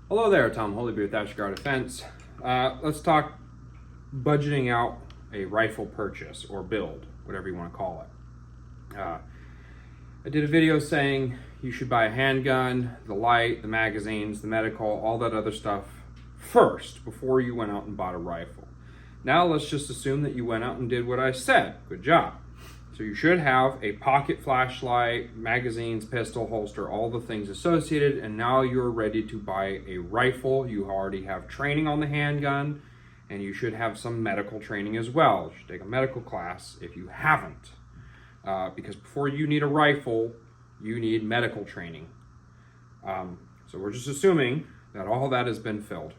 Hello there, Tom Holyby with Thatcher Guard Defense. Let's talk budgeting out a rifle purchase or build, whatever you want to call it. I did a video saying you should buy a handgun, the light, the magazines, the medical, all that other stuff first before you went out and bought a rifle. Now let's just assume that you went out and did what I said. Good job. So you should have a pocket flashlight, magazines, pistol, holster, all the things associated, and now you're ready to buy a rifle. You already have training on the handgun, and you should have some medical training as well. You should take a medical class if you haven't. Because before you need a rifle, you need medical training. So we're just assuming that all that has been filled.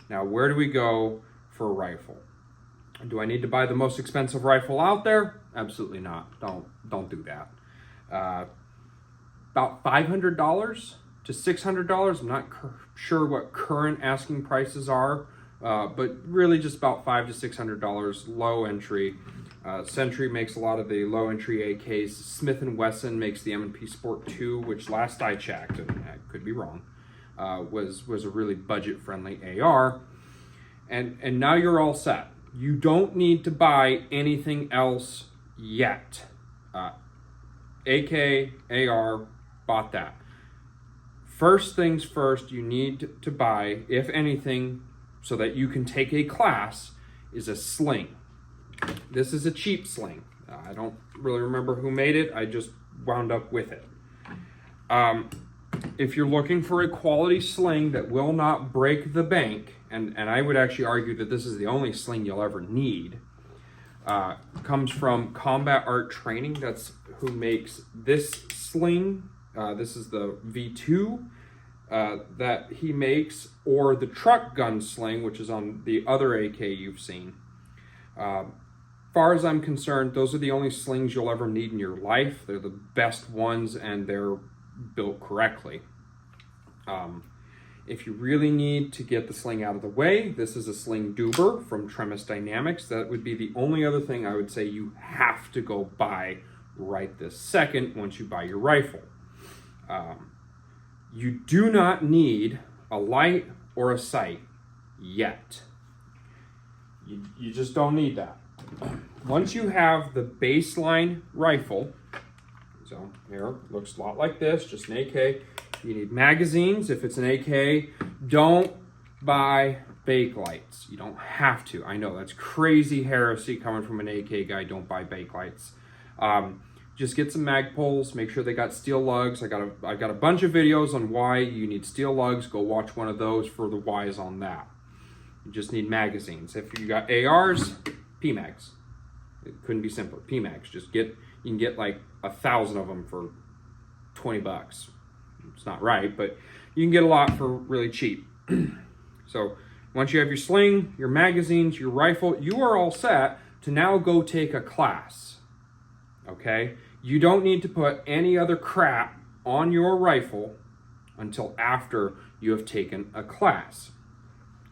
Now, where do we go for a rifle? Do I need to buy the most expensive rifle out there? Absolutely not. Don't do that. About $500 to $600. I'm not sure what current asking prices are, but really just about $500 to $600 low entry. Century makes a lot of the low entry AKs. Smith & Wesson makes the M&P Sport 2, which last I checked, and I could be wrong, was a really budget friendly AR. And now you're all set. You don't need to buy anything else yet. AK, AR, bought that. First things first, you need to buy, if anything, so that you can take a class, is a sling. This is a cheap sling. I don't really remember who made it. I just wound up with it. If you're looking for a quality sling that will not break the bank, and I would actually argue that this is the only sling you'll ever need, comes from Combat Art Training. That's who makes this sling. This is the V2 that he makes, or the truck gun sling, which is on the other AK you've seen. Far as I'm concerned, those are the only slings you'll ever need in your life. They're the best ones, and they're built correctly. If you really need to get the sling out of the way, this is a Sling Duber from Tremis Dynamics. That would be the only other thing I would say you have to go buy right this second once you buy your rifle. You do not need a light or a sight yet. You just don't need that. Once you have the baseline rifle, so here, looks a lot like this, just an AK. You need magazines. If it's an AK, don't buy Bakelights. You don't have to. I know that's crazy heresy coming from an AK guy. Don't buy Bakelights. Just get some Magpols. Make sure they got steel lugs. I got a bunch of videos on why you need steel lugs. Go watch one of those for the whys on that. You just need magazines. If you got ARs, PMags. It couldn't be simpler. PMags. You can get like 1,000 of them for $20. It's not right, but you can get a lot for really cheap. So once you have your sling, your magazines, your rifle, you are all set to now go take a class. Okay? You don't need to put any other crap on your rifle until after you have taken a class.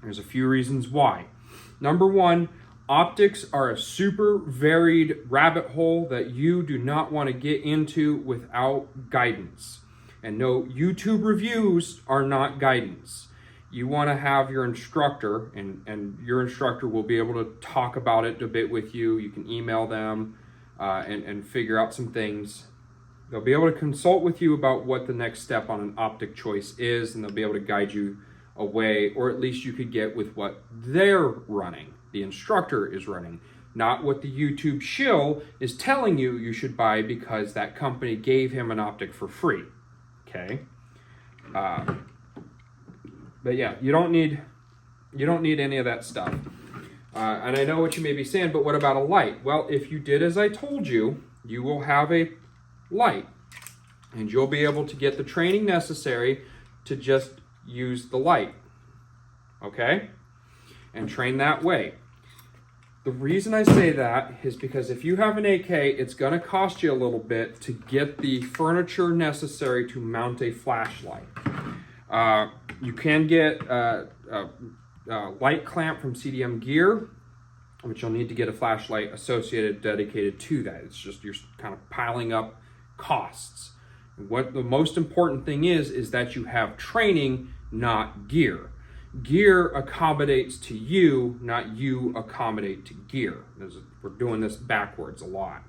There's a few reasons why. Number one, optics are a super varied rabbit hole that you do not want to get into without guidance. And no, YouTube reviews are not guidance. You want to have your instructor, and your instructor will be able to talk about it a bit with you. You can email them and figure out some things. They'll be able to consult with you about what the next step on an optic choice is, and they'll be able to guide you away, or at least you could get with what they're running. The instructor is running, not what the YouTube shill is telling you should buy because that company gave him an optic for free. Okay, but yeah, you don't need any of that stuff. And I know what you may be saying, but what about a light? Well, if you did as I told you, you will have a light, and you'll be able to get the training necessary to just use the light. Okay, and train that way. The reason I say that is because if you have an AK, it's going to cost you a little bit to get the furniture necessary to mount a flashlight. You can get a light clamp from CDM Gear, which you'll need to get a flashlight associated, dedicated to that. It's just you're kind of piling up costs. What the most important thing is that you have training not gear. Gear accommodates to you, not you accommodate to gear. We're doing this backwards a lot.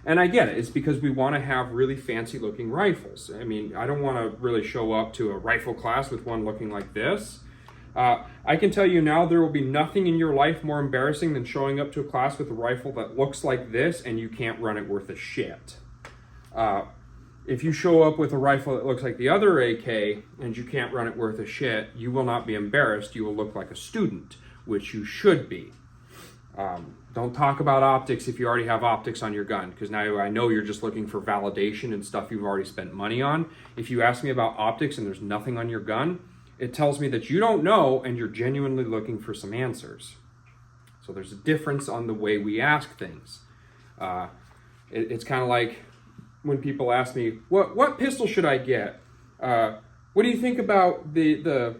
And I get it. It's because we want to have really fancy looking rifles. I mean, I don't want to really show up to a rifle class with one looking like this. I can tell you now, there will be nothing in your life more embarrassing than showing up to a class with a rifle that looks like this and you can't run it worth a shit. If you show up with a rifle that looks like the other AK and you can't run it worth a shit, you will not be embarrassed. You will look like a student, which you should be. Don't talk about optics if you already have optics on your gun, because now I know you're just looking for validation and stuff you've already spent money on. If you ask me about optics and there's nothing on your gun, it tells me that you don't know and you're genuinely looking for some answers. So there's a difference on the way we ask things. It's kind of like when people ask me, what pistol should I get? What do you think about the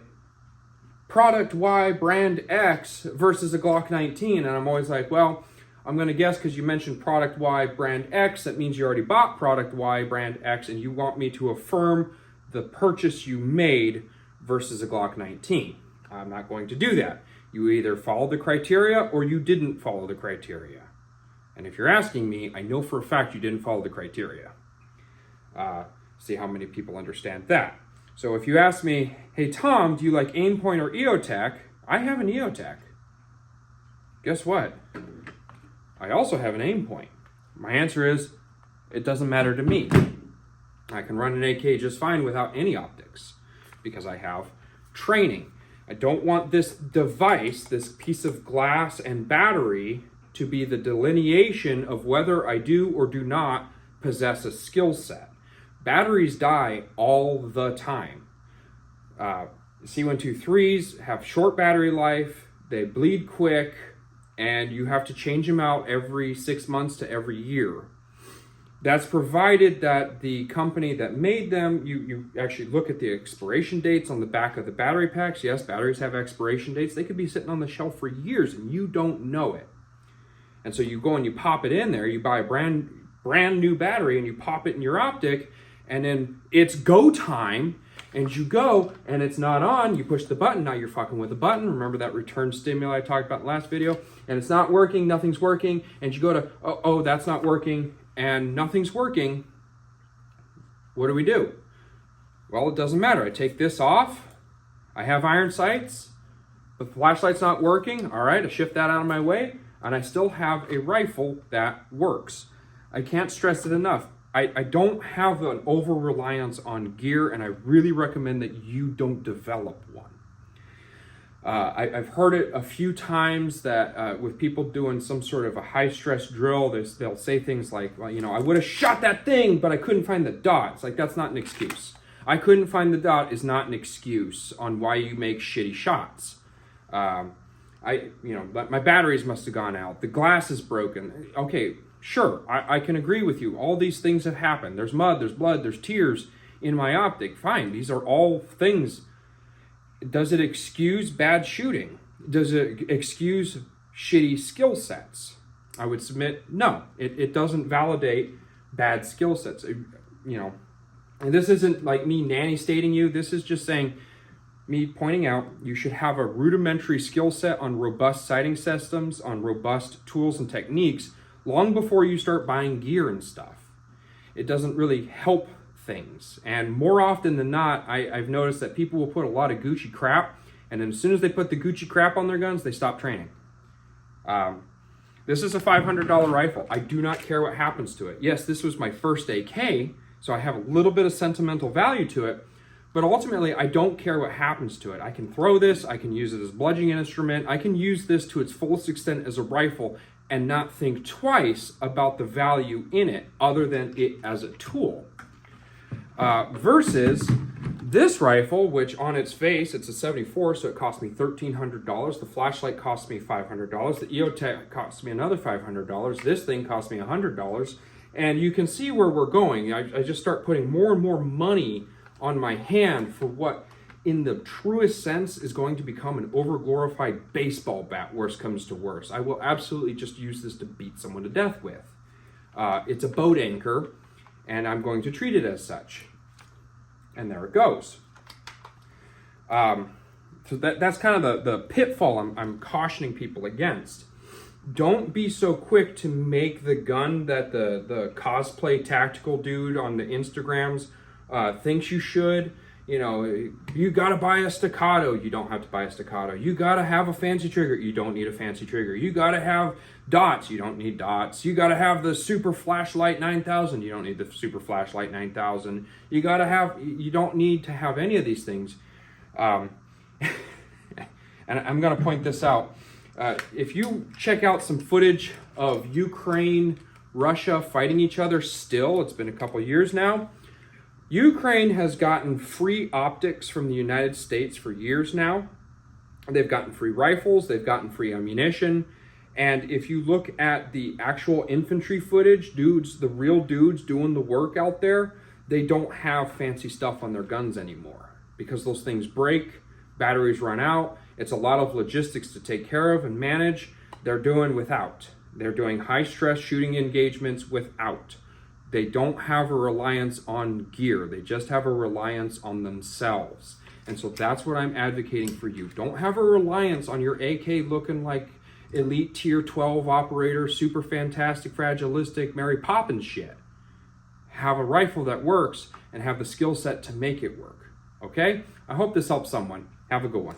product Y brand X versus a Glock 19? And I'm always like, well, I'm going to guess because you mentioned product Y brand X, that means you already bought product Y brand X and you want me to affirm the purchase you made versus a Glock 19. I'm not going to do that. You either followed the criteria or you didn't follow the criteria. And if you're asking me, I know for a fact you didn't follow the criteria. See how many people understand that. So if you ask me, hey Tom, do you like Aimpoint or EOTech? I have an EOTech. Guess what? I also have an Aimpoint. My answer is, it doesn't matter to me. I can run an AK just fine without any optics because I have training. I don't want this device, this piece of glass and battery, to be the delineation of whether I do or do not possess a skill set. Batteries die all the time. C123s have short battery life, they bleed quick, and you have to change them out every 6 months to every year. That's provided that the company that made them, you actually look at the expiration dates on the back of the battery packs. Yes, batteries have expiration dates. They could be sitting on the shelf for years and you don't know it. And so you go and you pop it in there, you buy a brand new battery and you pop it in your optic, and then it's go time, and you go and it's not on, you push the button, now you're fucking with the button. Remember that return stimuli I talked about in the last video? And it's not working, nothing's working, and you go to, oh, that's not working, and nothing's working. What do? Well, it doesn't matter. I take this off, I have iron sights, the flashlight's not working, all right, I shift that out of my way, and I still have a rifle that works. I can't stress it enough. I don't have an over-reliance on gear, and I really recommend that you don't develop one. I've heard it a few times that with people doing some sort of a high-stress drill, they'll say things like, well, you know, I would have shot that thing, but I couldn't find the dot. It's like, that's not an excuse. I couldn't find the dot is not an excuse on why you make shitty shots. My batteries must have gone out. The glass is broken. Okay, sure, I can agree with you. All these things have happened. There's mud, there's blood, there's tears in my optic. Fine, these are all things. Does it excuse bad shooting? Does it excuse shitty skill sets? I would submit no. It doesn't validate bad skill sets. And this isn't like me nanny stating you. This is just saying, me pointing out, you should have a rudimentary skill set on robust sighting systems, on robust tools and techniques, long before you start buying gear and stuff. It doesn't really help things. And more often than not, I've noticed that people will put a lot of Gucci crap, and then as soon as they put the Gucci crap on their guns, they stop training. This is a $500 rifle. I do not care what happens to it. Yes, this was my first AK, so I have a little bit of sentimental value to it, but ultimately I don't care what happens to it. I can throw this, I can use it as a bludgeoning instrument, I can use this to its fullest extent as a rifle and not think twice about the value in it other than it as a tool. Versus this rifle, which on its face, it's a 74, so it cost me $1,300. The flashlight cost me $500. The EOTech cost me another $500. This thing cost me $100. And you can see where we're going. I just start putting more and more money on my hand for what, in the truest sense, is going to become an over-glorified baseball bat, worst comes to worst. I will absolutely just use this to beat someone to death with. It's a boat anchor, and I'm going to treat it as such. And there it goes. So that's kind of the pitfall I'm cautioning people against. Don't be so quick to make the gun that the cosplay tactical dude on the Instagrams thinks you should. You know, you gotta buy a staccato. You don't have to buy a staccato. You gotta have a fancy trigger. You don't need a fancy trigger. You gotta have dots. You don't need dots. You gotta have the Super Flashlight 9000. You don't need the Super Flashlight 9000. You don't need to have any of these things. And I'm gonna point this out. If you check out some footage of Ukraine, Russia fighting each other still, it's been a couple years now. Ukraine has gotten free optics from the United States for years now. They've gotten free rifles, they've gotten free ammunition. And if you look at the actual infantry footage, the real dudes doing the work out there, they don't have fancy stuff on their guns anymore because those things break, batteries run out. It's a lot of logistics to take care of and manage. They're doing without. They're doing high stress shooting engagements without. They don't have a reliance on gear. They just have a reliance on themselves. And so that's what I'm advocating for you. Don't have a reliance on your AK looking like elite tier 12 operator, super fantastic, fragilistic, Mary Poppins shit. Have a rifle that works and have the skill set to make it work. Okay? I hope this helps someone. Have a good one.